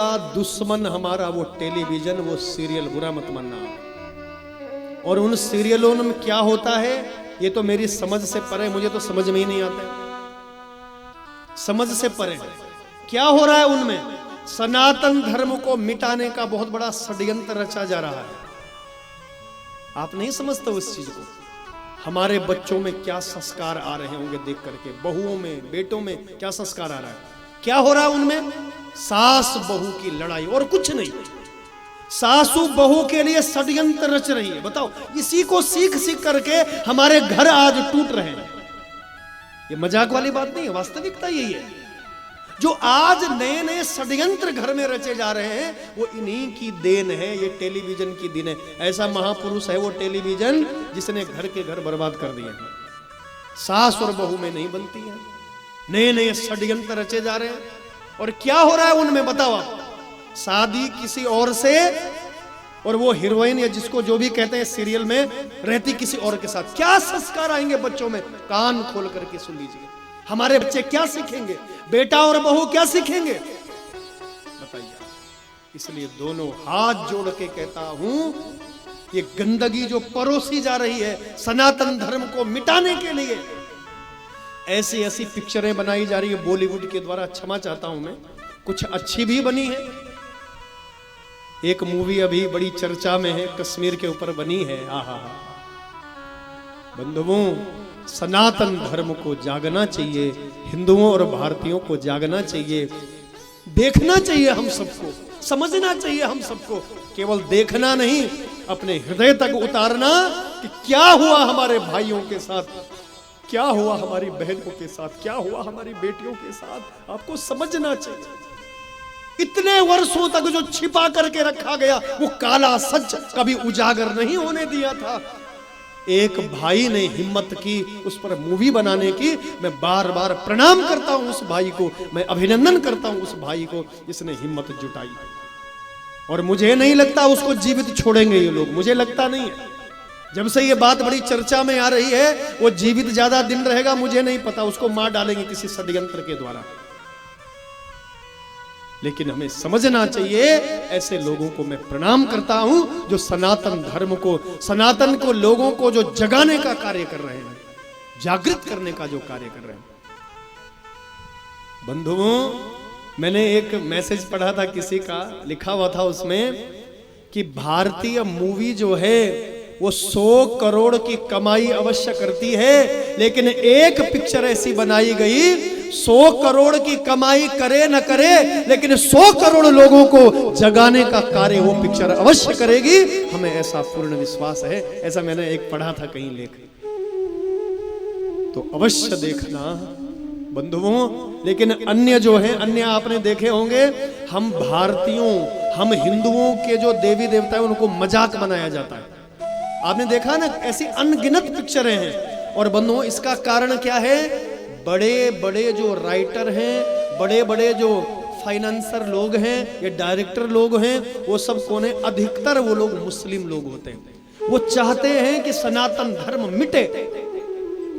दुश्मन हमारा वो टेलीविजन, वो सीरियल, बुरा मत मानना। और उन सीरियलों में क्या होता है ये तो मेरी समझ से परे, मुझे तो समझ में ही नहीं आता। समझ से परे क्या हो रहा है उनमें? सनातन धर्म को मिटाने का बहुत बड़ा षड्यंत्र रचा जा रहा है। आप नहीं समझते उस चीज को। हमारे बच्चों में क्या संस्कार आ रहे होंगे देख करके, बहुओं में, बेटों में क्या संस्कार आ रहा है, क्या हो रहा है उनमें? सास बहू की लड़ाई और कुछ नहीं। सासू बहू के लिए षड्यंत्र रच रही है। बताओ, इसी को सीख सीख करके हमारे घर आज टूट रहे हैं। ये मजाक वाली बात नहीं है, वास्तविकता यही है। जो आज नए नए षड्यंत्र घर में रचे जा रहे हैं वो इन्हीं की देन है, ये टेलीविजन की देन है। ऐसा महापुरुष है वो टेलीविजन जिसने घर के घर बर्बाद कर दिए हैं। सास और बहू में नहीं बनती है, नए नए षड्यंत्र रचे जा रहे हैं। और क्या हो रहा है उनमें बताओ आप? शादी किसी और से, और वो हीरोइन या जिसको जो भी कहते हैं सीरियल में, रहती किसी और के साथ। क्या संस्कार आएंगे बच्चों में? कान खोल करके सुन लीजिए। हमारे बच्चे क्या सीखेंगे? बेटा और बहू क्या सीखेंगे बताइए। इसलिए दोनों हाथ जोड़ के कहता हूं, ये गंदगी जो परोसी जा रही है सनातन धर्म को मिटाने के लिए, ऐसी ऐसी पिक्चरें बनाई जा रही है बॉलीवुड के द्वारा। क्षमा चाहता हूं मैं, कुछ अच्छी भी बनी है। एक मूवी अभी बड़ी चर्चा में है, कश्मीर के ऊपर बनी है। आहा, बंधुओं, सनातन धर्म को जागना चाहिए, हिंदुओं और भारतीयों को जागना चाहिए, देखना चाहिए हम सबको, समझना चाहिए हम सबको। केवल देखना नहीं, अपने हृदय तक उतारना कि क्या हुआ हमारे भाइयों के साथ, क्या हुआ हमारी बहनों के साथ, क्या हुआ हमारी बेटियों के साथ। आपको समझना चाहिए। इतने वर्षों तक जो छिपा करके रखा गया वो काला सच कभी उजागर नहीं होने दिया था। एक भाई ने हिम्मत की उस पर मूवी बनाने की। मैं बार बार प्रणाम करता हूं उस भाई को, मैं अभिनंदन करता हूं उस भाई को जिसने हिम्मत जुटाई। और मुझे नहीं लगता उसको जीवित छोड़ेंगे ये लोग, मुझे लगता नहीं है। जब से ये बात बड़ी चर्चा में आ रही है वो जीवित ज्यादा दिन रहेगा मुझे नहीं पता, उसको मार डालेंगे किसी षड्यंत्र के द्वारा। लेकिन हमें समझना चाहिए, ऐसे लोगों को मैं प्रणाम करता हूं जो सनातन धर्म को, सनातन को, लोगों को जो जगाने का कार्य कर रहे हैं, जागृत करने का जो कार्य कर रहे हैं। बंधुओं, मैंने एक मैसेज पढ़ा था किसी का, लिखा हुआ था उसमें कि भारतीय मूवी जो है वो 100 करोड़ की कमाई अवश्य करती है, लेकिन एक पिक्चर ऐसी बनाई गई 100 करोड़ की कमाई करे न करे, लेकिन 100 करोड़ लोगों को जगाने का कार्य वो पिक्चर अवश्य करेगी। हमें ऐसा पूर्ण विश्वास है। ऐसा मैंने एक पढ़ा था कहीं लेख, तो अवश्य देखना बंधुओं। लेकिन अन्य जो है, अन्य आपने देखे होंगे, हम भारतीयों, हम हिंदुओं के जो देवी देवता है उनको मजाक बनाया जाता है। आपने देखा ना, ऐसी अनगिनत पिक्चरें हैं। और बंधुओं, इसका कारण क्या है? बड़े बड़े जो राइटर हैं, बड़े बड़े जो फाइनेंसर लोग हैं, ये डायरेक्टर लोग हैं, वो सब कौन है? अधिकतर वो लोग मुस्लिम लोग होते हैं। वो चाहते हैं कि सनातन धर्म मिटे।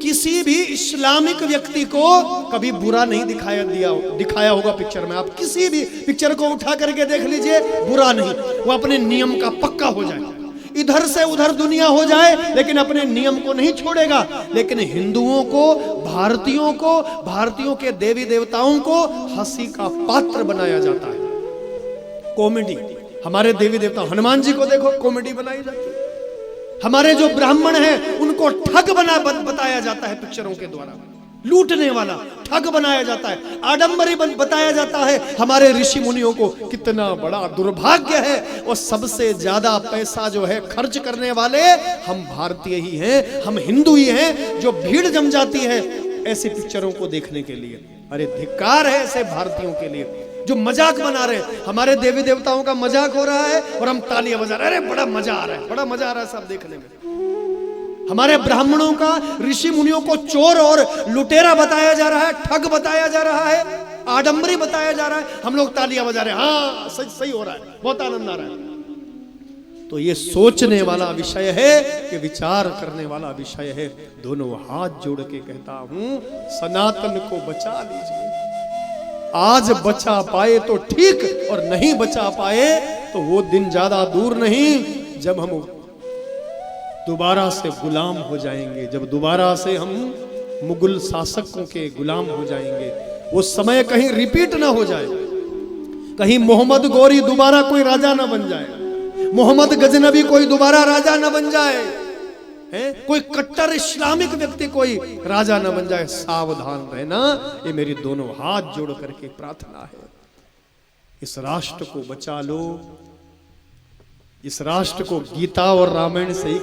किसी भी इस्लामिक व्यक्ति को कभी बुरा नहीं दिखाया होगा पिक्चर में। आप किसी भी पिक्चर को उठा करके देख लीजिए, बुरा नहीं। वो अपने नियम का पक्का हो जाए, इधर से उधर दुनिया हो जाए, लेकिन अपने नियम को नहीं छोड़ेगा। लेकिन हिंदुओं को, भारतीयों को, भारतीयों के देवी देवताओं को हंसी का पात्र बनाया जाता है। कॉमेडी, हमारे देवी देवता हनुमान जी को देखो, कॉमेडी बनाई जाती है। हमारे जो ब्राह्मण हैं उनको ठग बताया जाता है पिक्चरों के द्वारा, लूटने वाला ठग बनाया जाता है, आडंबरी बताया जाता है। हमारे ऋषि मुनियों को कितना बड़ा दुर्भाग्य है, और सबसे ज्यादा पैसा जो है खर्च करने वाले हम भारतीय ही हैं, हम हिंदू ही हैं। जो भीड़ जम जाती है ऐसी पिक्चरों को देखने के लिए, अरे धिक्कार है ऐसे भारतीयों के लिए जो मजाक बना रहे हैं। हमारे देवी देवताओं का मजाक हो रहा है और हम तालियां बजा रहे हैं। अरे बड़ा मजा आ रहा है, बड़ा मजा आ रहा है सब देखने में। हमारे ब्राह्मणों का, ऋषि मुनियों को चोर और लुटेरा बताया जा रहा है, ठग बताया जा रहा है, आडंबरी बताया जा रहा है। हम लोग तालियां बजा रहे हैं, हाँ सही सही हो रहा है, बहुत आनंद आ रहा है। तो ये सोचने वाला विषय है, कि विचार करने वाला विषय है। दोनों हाथ जोड़ के कहता हूं, सनातन को बचा लीजिए, आज बचा पाए तो ठीक, और नहीं बचा पाए तो वो दिन ज्यादा दूर नहीं जब हम दोबारा से गुलाम हो जाएंगे, जब दोबारा से हम मुगल शासकों के गुलाम हो जाएंगे। वो समय कहीं रिपीट ना हो जाए, कहीं मोहम्मद गौरी दोबारा कोई राजा ना बन जाए, मोहम्मद गजनबी कोई दोबारा राजा ना बन जाए, है कोई कट्टर इस्लामिक व्यक्ति कोई राजा ना बन जाए। सावधान रहना, ये मेरी दोनों हाथ जोड़ करके प्रार्थना है। इस राष्ट्र को बचा लो, इस राष्ट्र को गीता और रामायण से ही